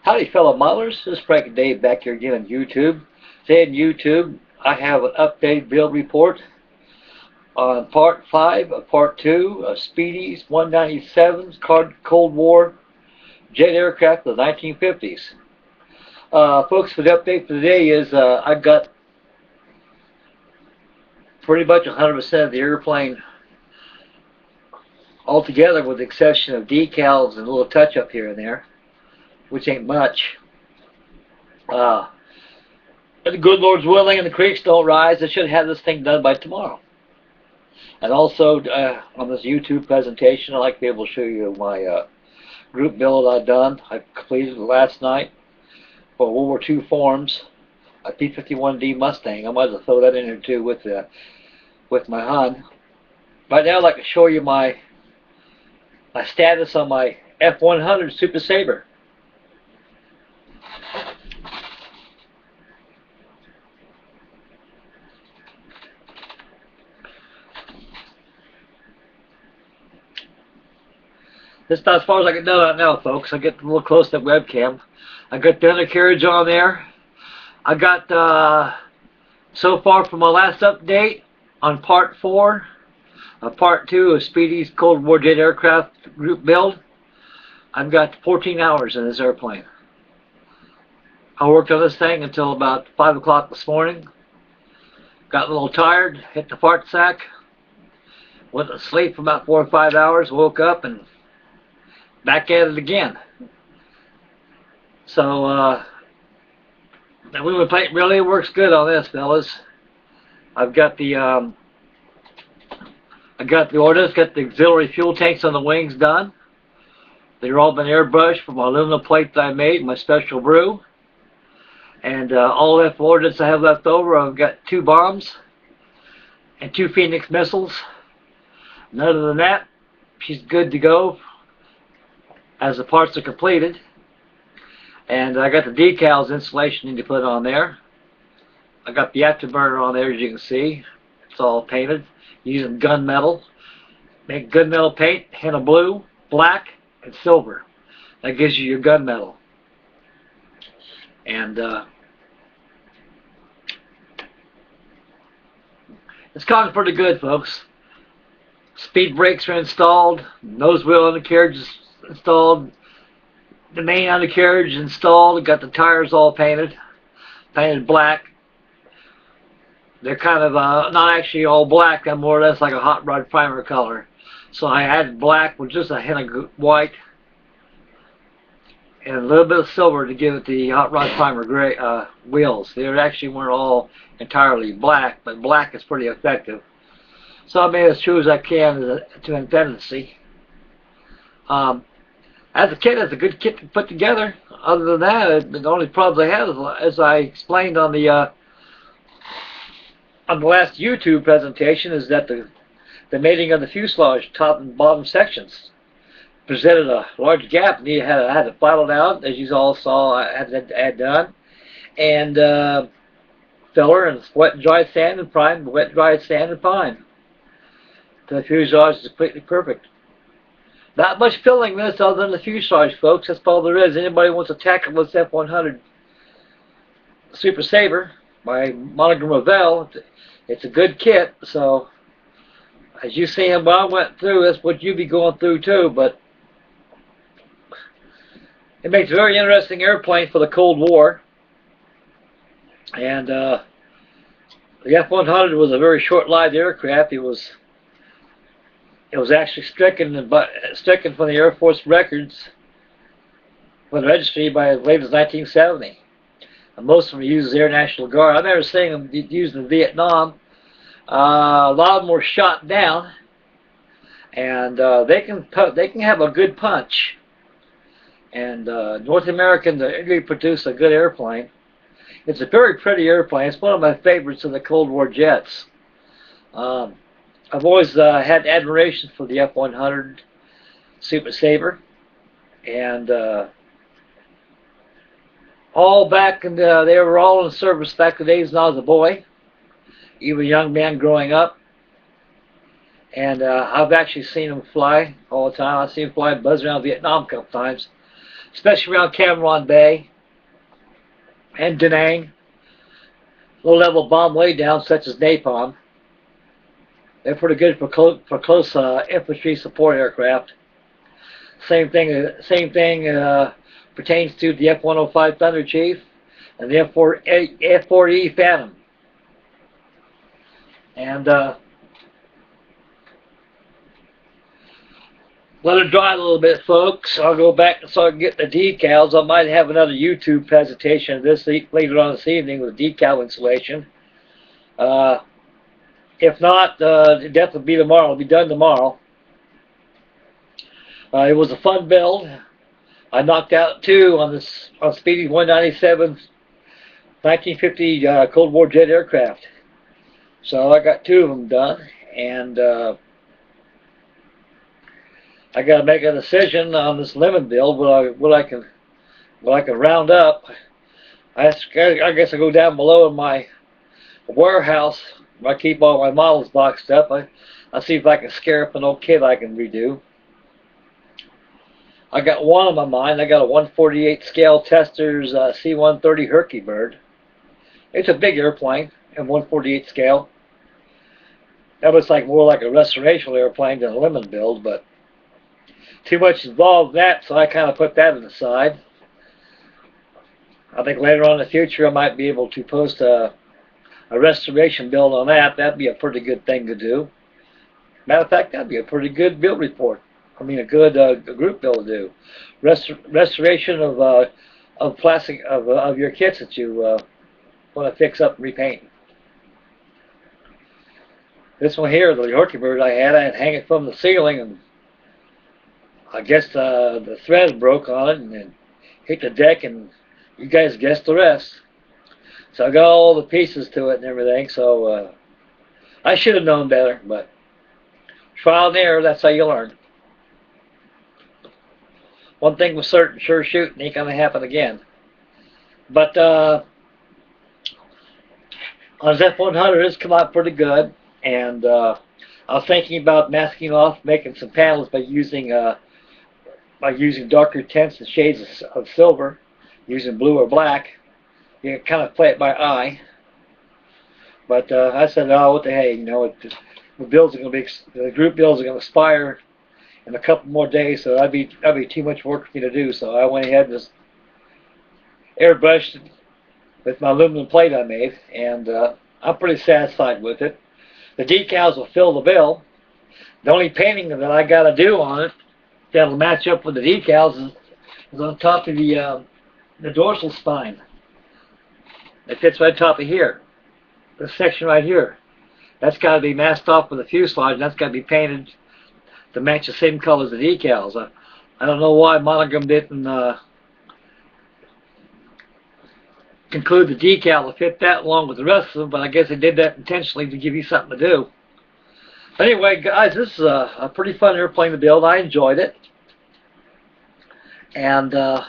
Howdy fellow modelers, this is Frank and Dave back here again on YouTube. Today on YouTube I have an updated build report on part 5 of part 2 of speedys197's Cold War jet aircraft of the 1950s. Folks, for the update for today is I've got pretty much 100% of the airplane altogether, with the exception of decals and a little touch up here and there, which ain't much. And the good Lord's willing and the creeks don't rise, I should have this thing done by tomorrow. And also on this YouTube presentation, I'd like to be able to show you my group build I've done. I completed it last night for World War II forms, a P-51D Mustang. I might as well throw that in there too with my Hun. Right now I'd like to show you my status on my F-100 Super Sabre. This is about as far as I can do right now, folks. I get a little close to the webcam. I got the undercarriage on there. I got, so far from my last update on part 4 of part 2 of Speedy's Cold War jet aircraft group build, I've got 14 hours in this airplane. I worked on this thing until about 5 o'clock this morning. Got a little tired, hit the fart sack, went to sleep for about 4 or 5 hours, woke up and back at it again. So the wing plate really works good on this, fellas. I've got the ordnance, got the auxiliary fuel tanks on the wings done. They're all been airbrushed from my aluminum plate that I made, my special brew. And all that ordnance I have left over, I've got 2 bombs and 2 Phoenix missiles. And other than that, she's good to go as the parts are completed. And I got the decals installation need to put on there. I got the afterburner on there, as you can see. It's all painted using gunmetal. Make gunmetal paint, hint of blue, black, and silver. That gives you your gunmetal. And it's coming pretty good, folks. Speed brakes are installed. Nose wheel undercarriage is installed. The main undercarriage is installed. Got the tires all painted black. They're kind of not actually all black. They're more or less like a hot rod primer color. So I added black with just a hint of white and a little bit of silver to give it the hot rod primer gray wheels. They actually weren't all entirely black, but black is pretty effective. So I made as true as I can to infancy. As a kit, it's a good kit to put together. Other than that, the only problem I have is, as I explained on the last YouTube presentation, is that the mating of the fuselage top and bottom sections presented a large gap. And I had to file it out, as you all saw. I had that done, and filler and wet and dry sand and prime, wet dry sand and prime. The fuselage is completely perfect. Not much filling this other than the fuselage, folks. That's all there is. Anybody wants to tackle this F-100 Super Sabre by Monogram Revell, it's a good kit. So as you see him, I went through, that's what you'd be going through too. But it makes a very interesting airplane for the Cold War. And the F-100 was a very short-lived aircraft. It was actually stricken from the Air Force records for the registry by as late as 1970. And most of them use the Air National Guard. I've never seen them used in Vietnam. A lot of them were shot down, and they can have a good punch. And North American, they produce a good airplane. It's a very pretty airplane. It's one of my favorites of the Cold War jets. I've always had admiration for the F-100 Super Sabre, and all back, and they were all in service back in the days when I was a boy, even a young man growing up. And I've actually seen them fly all the time. I've seen them fly, buzz around Vietnam a couple times. especially around Cameron Bay and Da Nang. Low-level bomb laydown such as napalm. They're pretty good for close infantry support aircraft. Same thing pertains to the F-105 Thunder Chief and the F-4E Phantom. And let it dry a little bit, folks. I'll go back and start getting the decals. I might have another YouTube presentation later on this evening with decal installation. If not, it'll definitely be tomorrow. It'll be done tomorrow. It was a fun build. I knocked out 2 on speedys197 1950 Cold War jet aircraft. So I got 2 of them done, and I got to make a decision on this lemon build. What I can round up. I guess I go down below in my warehouse where I keep all my models boxed up. I'll see if I can scare up an old kit I can redo. I got one on my mind. I got a 1/48 scale Testers C-130 Herky Bird. It's a big airplane in 1/48 scale. That was more like a restoration airplane than a lemon build, but too much involved in that, so I kind of put that to the side. I think later on in the future I might be able to post a restoration build on that. That'd be a pretty good thing to do. Matter of fact, that'd be a pretty good build report. I mean, a good group build to do. Restoration of plastic of your kits that you want to fix up and repaint. This one here, the Herky Bird I had hang it from the ceiling, and I guess the thread broke on it and hit the deck, and you guys guessed the rest. So I got all the pieces to it and everything, so I should have known better, but trial and error, that's how you learn. One thing was certain, sure shooting ain't going to happen again. But on his F-100, it's come out pretty good, and I was thinking about masking off, making some panels by using darker tints and shades of silver, using blue or black. You can kind of play it by eye. But I said, oh, what the hey, the builds are going to be, the group builds are going to expire in a couple more days, so that'd be too much work for me to do. So I went ahead and just airbrushed it with my aluminum plate I made, and I'm pretty satisfied with it. The decals will fill the bill. The only painting that I got to do on it that'll match up with the decals is on top of the dorsal spine. It fits right top of here. This section right here. That's got to be masked off with a fuselage, and that's got to be painted to match the same color as the decals. I don't know why Monogram didn't conclude the decal to fit that along with the rest of them, but I guess they did that intentionally to give you something to do. But anyway, guys, this is a pretty fun airplane to build. I enjoyed it. And it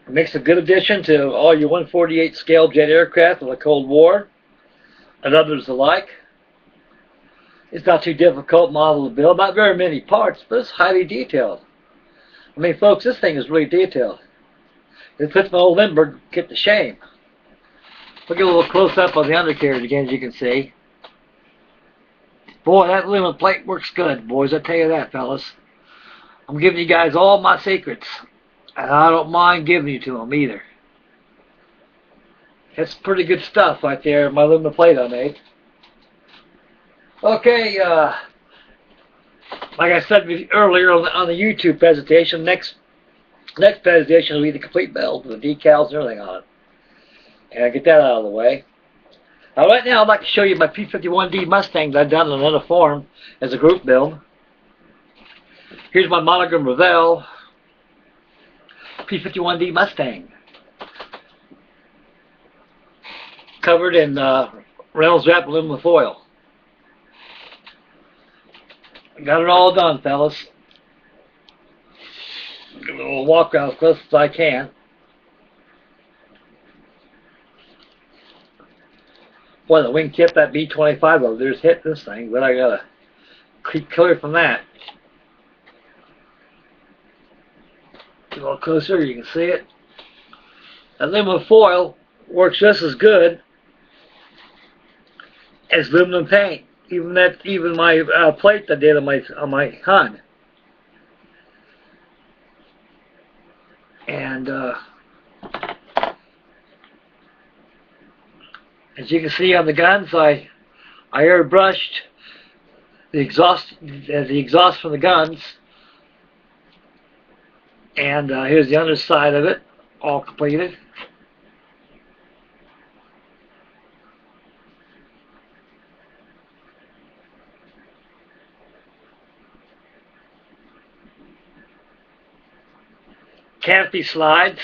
makes a good addition to all your 1/48 scale jet aircraft of the Cold War and others alike. It's not too difficult model to build. Not very many parts, but it's highly detailed. I mean, folks, this thing is really detailed. It puts my old Lindbergh kit to shame. Look at a little close-up on the undercarriage again, as you can see. Boy, that aluminum plate works good, boys. I tell you that, fellas. I'm giving you guys all my secrets, and I don't mind giving you to them either. That's pretty good stuff right there, my aluminum plate I made. Okay, like I said earlier on the YouTube presentation, next presentation will be the complete build with the decals and everything on it. And I get that out of the way. Now, right now, I'd like to show you my P-51D Mustang that I've done in another form as a group build. Here's my Monogram Revell P-51D Mustang, covered in Reynolds Wrap aluminum foil. Got it all done, fellas. Get a little walk around as close as I can. Boy, the wingtip, that B-25 over there's hit this thing, but I gotta keep clear from that. a little closer, you can see it. Aluminum foil works just as good as aluminum paint. Even my plate I did on my HUD. And as you can see on the guns, I airbrushed the exhaust from the guns. And here's the underside of it, all completed. Canopy slides,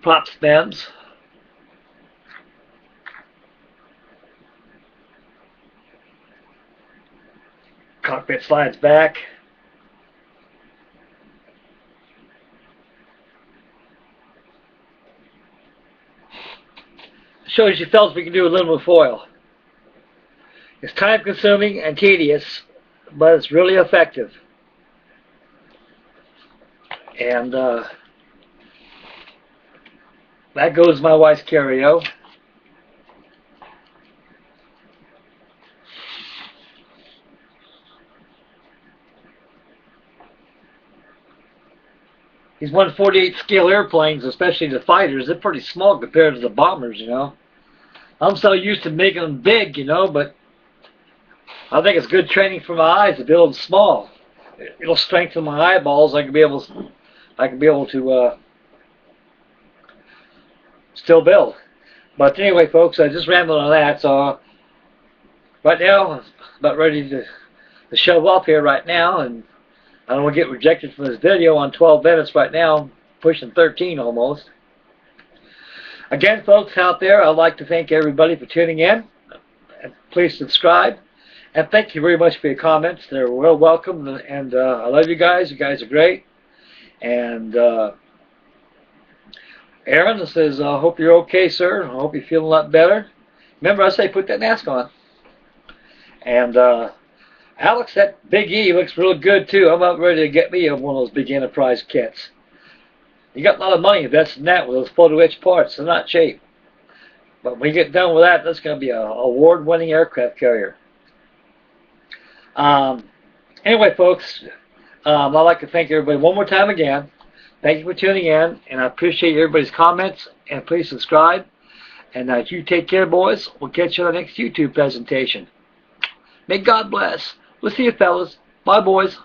prop stems, cockpit slides back, shows you fellas we can do aluminum foil. It's time consuming and tedious, but it's really effective. And that goes my wife's carry-o. These 148 scale airplanes, especially the fighters, they're pretty small compared to the bombers, you know. I'm so used to making them big, you know, but I think it's good training for my eyes to build them small. It'll strengthen my eyeballs. I can be able to still build. But anyway, folks, I just rambled on that. So right now, I'm about ready to shove off here right now, and I don't want to get rejected from this video on 12 minutes right now, pushing 13 almost. Again, folks out there, I'd like to thank everybody for tuning in. Please subscribe. And thank you very much for your comments. They're well welcome, and I love you guys. You guys are great. And Aaron says, I hope you're okay, sir. I hope you feel a lot better. Remember, I say put that mask on. And Alex, that Big E looks real good, too. I'm about ready to get me one of those big enterprise kits. You got a lot of money invested in that with those photo etch parts. They're not cheap. But when you get done with that, that's going to be an award-winning aircraft carrier. Anyway, folks, I'd like to thank everybody one more time again. Thank you for tuning in, and I appreciate everybody's comments, and please subscribe. And you take care, boys. We'll catch you on the next YouTube presentation. May God bless. We'll see you, fellas. Bye, boys.